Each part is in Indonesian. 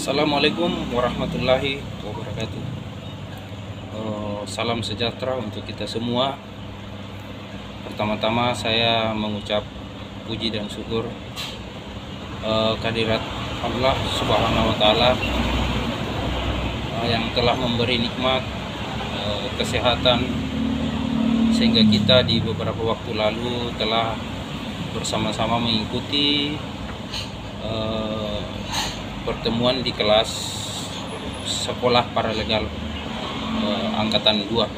Assalamualaikum warahmatullahi wabarakatuh. Salam sejahtera untuk kita semua. Pertama-tama saya mengucap puji dan syukur kehadirat Allah Subhanahu wa Ta'ala yang telah memberi nikmat kesehatan, sehingga kita di beberapa waktu lalu telah bersama-sama mengikuti pertemuan di kelas sekolah paralegal angkatan 2.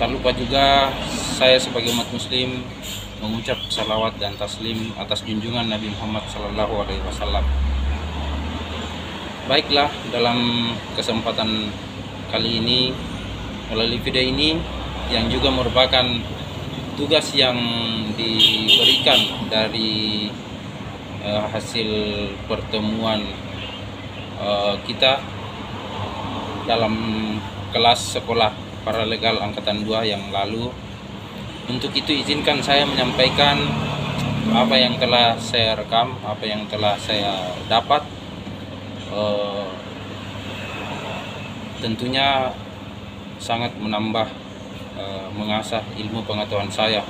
Tak lupa juga saya sebagai umat muslim mengucap salawat dan taslim atas junjungan Nabi Muhammad SAW. Baiklah, dalam kesempatan kali ini melalui video ini yang juga merupakan tugas yang diberikan dari hasil pertemuan kita dalam kelas sekolah paralegal angkatan 2 yang lalu. Untuk itu izinkan saya menyampaikan apa yang telah saya rekam, apa yang telah saya dapat. Tentunya sangat menambah mengasah ilmu pengetahuan saya.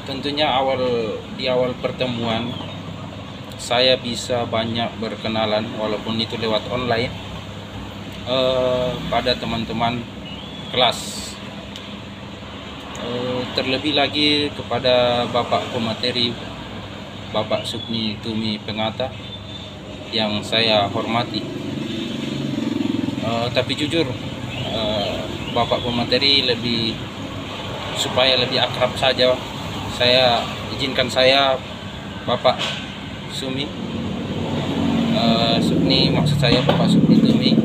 Tentunya di awal pertemuan saya bisa banyak berkenalan walaupun itu lewat online pada teman-teman kelas. Terlebih lagi kepada Bapak Pemateri, Bapak Sukni Tumi Pengata yang saya hormati. Tapi jujur, Bapak Pemateri supaya lebih akrab saja, saya izinkan saya Bapak Sukni maksud saya Bapak Sukni Tumi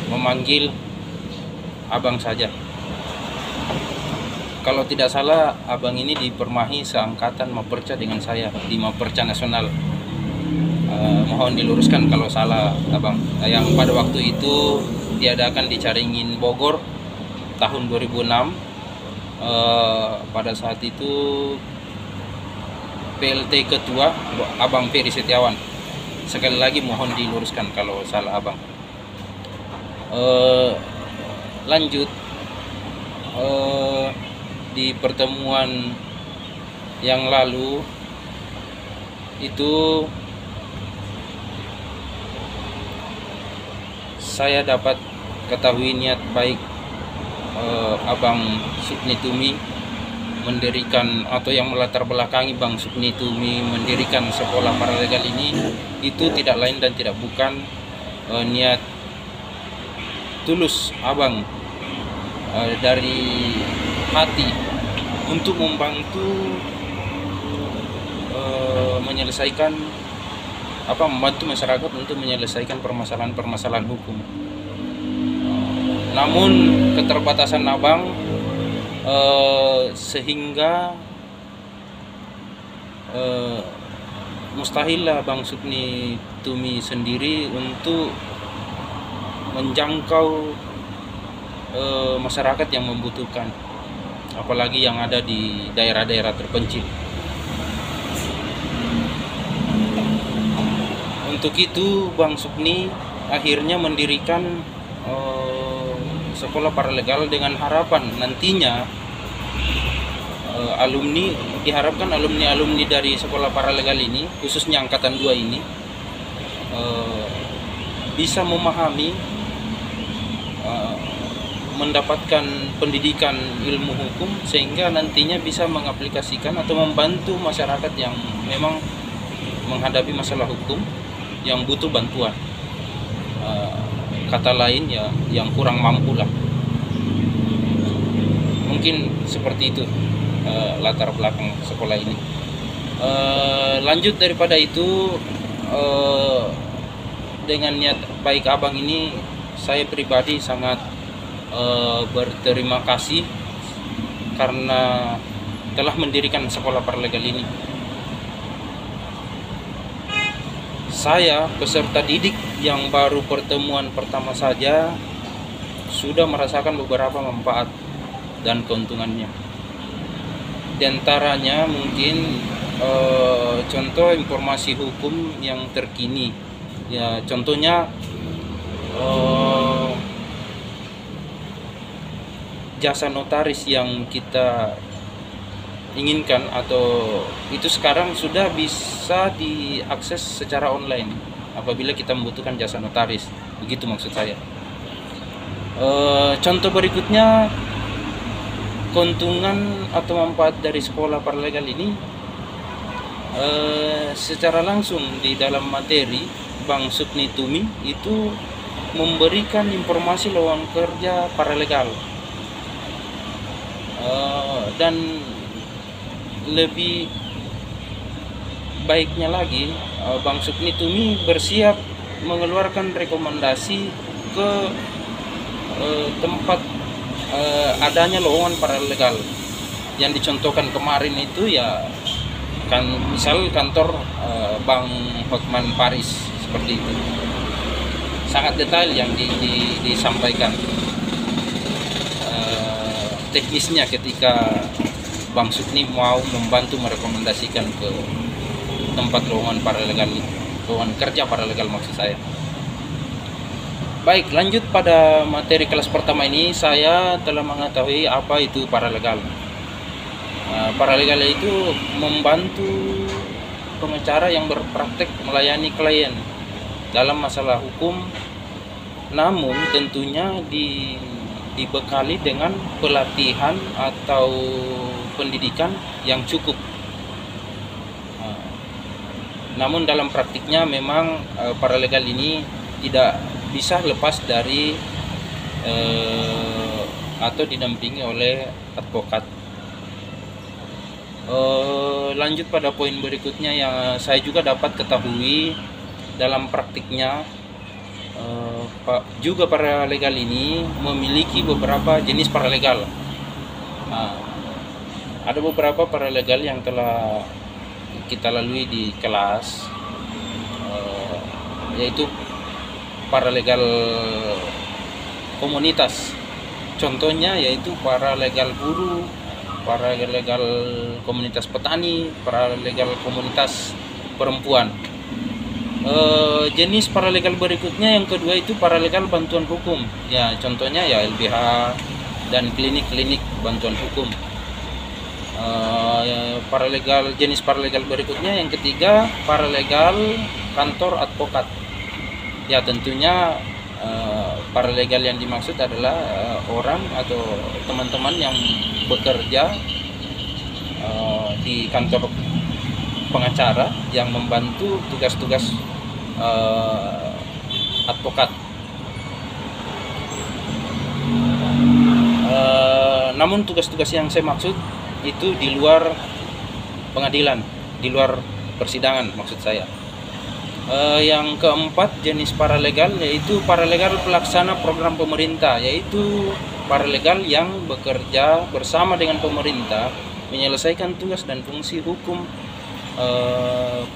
memanggil abang saja. Kalau tidak salah, abang ini di Permahi seangkatan Maperca dengan saya di Maperca Nasional. Mohon diluruskan kalau salah abang. Yang pada waktu itu diadakan di Caringin, Bogor tahun 2006. Pada saat itu PLT ketua Abang Ferry Setiawan. Sekali lagi mohon diluruskan kalau salah abang. Lanjut, di pertemuan yang lalu itu saya dapat ketahui niat baik Abang Sukni Tumi mendirikan, atau yang melatar belakangi Bang Sukni Tumi mendirikan sekolah paralegal ini, itu tidak lain dan tidak bukan niat tulus abang dari hati untuk membantu membantu masyarakat untuk menyelesaikan permasalahan hukum. Namun keterbatasan abang sehingga mustahillah Bang Sukni Tumi sendiri untuk menjangkau masyarakat yang membutuhkan, apalagi yang ada di daerah-daerah terpencil. Untuk itu Bang Sukni akhirnya mendirikan sekolah paralegal dengan harapan nantinya diharapkan alumni dari sekolah paralegal ini, khususnya angkatan 2 ini, bisa memahami, mendapatkan pendidikan ilmu hukum, sehingga nantinya bisa mengaplikasikan atau membantu masyarakat yang memang menghadapi masalah hukum yang butuh bantuan. Kata lain ya, yang kurang mampu lah. Mungkin seperti itu latar belakang sekolah ini. Lanjut daripada itu, dengan niat baik abang ini, saya pribadi sangat berterima kasih karena telah mendirikan sekolah paralegal ini. Saya peserta didik yang baru pertemuan pertama saja sudah merasakan beberapa manfaat dan keuntungannya. Di antaranya mungkin contoh informasi hukum yang terkini. Ya, contohnya jasa notaris yang kita inginkan atau itu sekarang sudah bisa diakses secara online apabila kita membutuhkan jasa notaris. Begitu maksud saya. Contoh berikutnya, keuntungan atau manfaat dari sekolah paralegal ini secara langsung di dalam materi Bang Supni Tumi itu memberikan informasi lowongan kerja paralegal, dan lebih baiknya lagi Bang Supni Tumi bersiap mengeluarkan rekomendasi ke tempat adanya lowongan paralegal yang dicontohkan kemarin itu ya kan, misal kantor Bang Hotman Paris seperti itu. Sangat detail yang disampaikan teknisnya ketika Bang Supni mau membantu merekomendasikan ke tempat lowongan paralegal, lowongan kerja paralegal maksud saya. Baik, lanjut pada materi kelas pertama ini, saya telah mengetahui apa itu paralegal. Paralegal itu membantu pengacara yang berpraktek melayani klien dalam masalah hukum, namun tentunya dibekali dengan pelatihan atau pendidikan yang cukup. Namun dalam praktiknya memang paralegal ini tidak bisa lepas dari atau didampingi oleh advokat. Lanjut pada poin berikutnya yang saya juga dapat ketahui dalam praktiknya, juga paralegal ini memiliki beberapa jenis paralegal. Ada beberapa paralegal yang telah kita lalui di kelas, yaitu paralegal komunitas. Contohnya yaitu paralegal buruh, paralegal komunitas petani, paralegal komunitas perempuan. Jenis paralegal berikutnya yang kedua itu paralegal bantuan hukum. Ya, contohnya ya LBH dan klinik-klinik bantuan hukum. Jenis paralegal berikutnya yang ketiga paralegal kantor advokat. Ya, tentunya paralegal yang dimaksud adalah orang atau teman-teman yang bekerja di kantor pengacara yang membantu tugas-tugas advokat. Namun tugas-tugas yang saya maksud itu di luar pengadilan, di luar persidangan maksud saya. Yang keempat jenis paralegal yaitu paralegal pelaksana program pemerintah, yaitu paralegal yang bekerja bersama dengan pemerintah menyelesaikan tugas dan fungsi hukum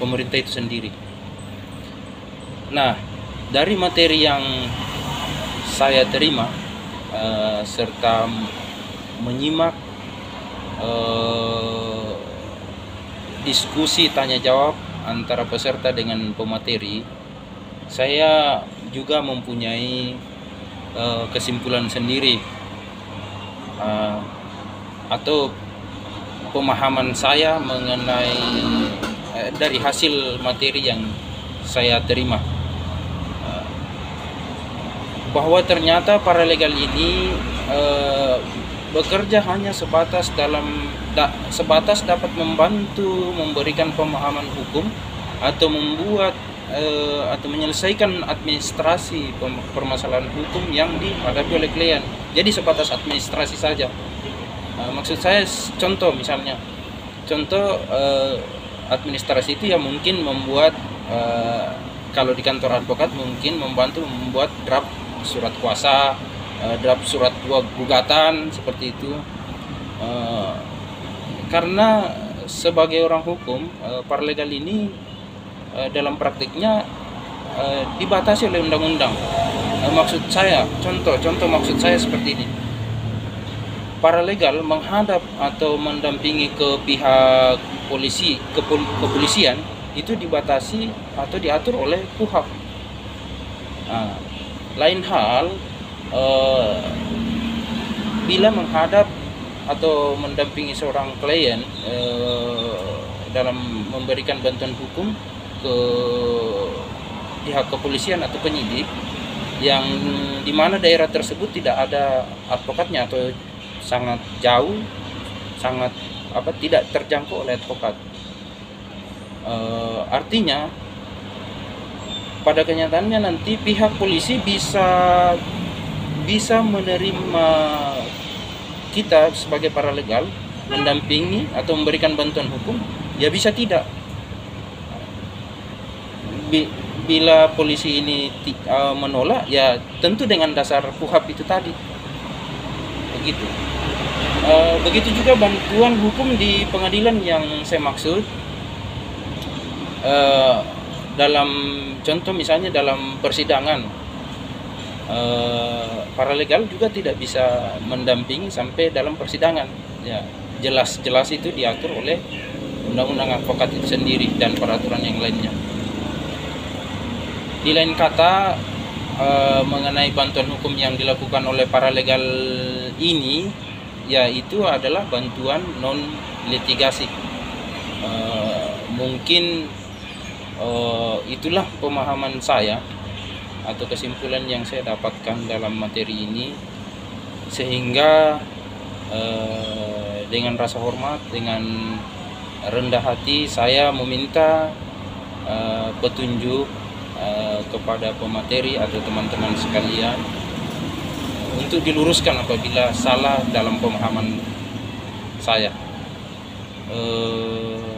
pemerintah itu sendiri. Nah, dari materi yang saya terima serta menyimak diskusi tanya jawab antara peserta dengan pemateri, saya juga mempunyai kesimpulan sendiri atau pemahaman saya mengenai dari hasil materi yang saya terima, bahwa ternyata paralegal ini bekerja hanya sebatas dapat membantu memberikan pemahaman hukum atau membuat atau menyelesaikan administrasi permasalahan hukum yang dihadapi oleh klien. Jadi sebatas administrasi saja. Maksud saya contoh administrasi itu ya mungkin membuat kalau di kantor advokat mungkin membantu membuat draft surat kuasa, draft surat gugatan seperti itu. Karena sebagai orang hukum, paralegal ini dalam praktiknya dibatasi oleh undang-undang. Maksud saya, contoh maksud saya seperti ini. paralegal menghadap atau mendampingi ke pihak kepolisian itu dibatasi atau diatur oleh KUHP. Nah, lain hal bila menghadap atau mendampingi seorang klien dalam memberikan bantuan hukum ke pihak kepolisian atau penyidik yang dimana daerah tersebut tidak ada advokatnya atau sangat jauh, sangat tidak terjangkau oleh advokat. Artinya pada kenyataannya nanti pihak polisi bisa menerima kita sebagai paralegal mendampingi atau memberikan bantuan hukum, ya bisa tidak. Bila polisi ini menolak, ya tentu dengan dasar KUHP itu tadi. Begitu. Begitu juga bantuan hukum di pengadilan yang saya maksud. Dalam contoh misalnya dalam persidangan, paralegal juga tidak bisa mendampingi sampai dalam persidangan. Ya, jelas itu diatur oleh undang-undang advokat itu sendiri dan peraturan yang lainnya. Di lain kata, mengenai bantuan hukum yang dilakukan oleh paralegal ini, yaitu adalah bantuan non litigasi. Mungkin itulah pemahaman saya atau kesimpulan yang saya dapatkan dalam materi ini, sehingga dengan rasa hormat, dengan rendah hati saya meminta petunjuk kepada pemateri atau teman-teman sekalian untuk diluruskan apabila salah dalam pemahaman saya.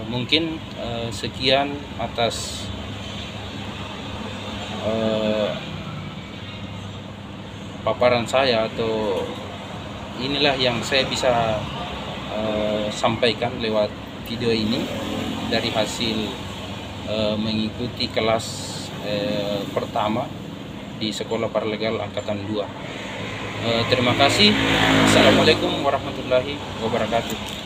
Mungkin sekian atas paparan saya, atau inilah yang saya bisa sampaikan lewat video ini dari hasil mengikuti kelas pertama di Sekolah Paralegal Angkatan 2. Terima kasih. Assalamualaikum warahmatullahi wabarakatuh.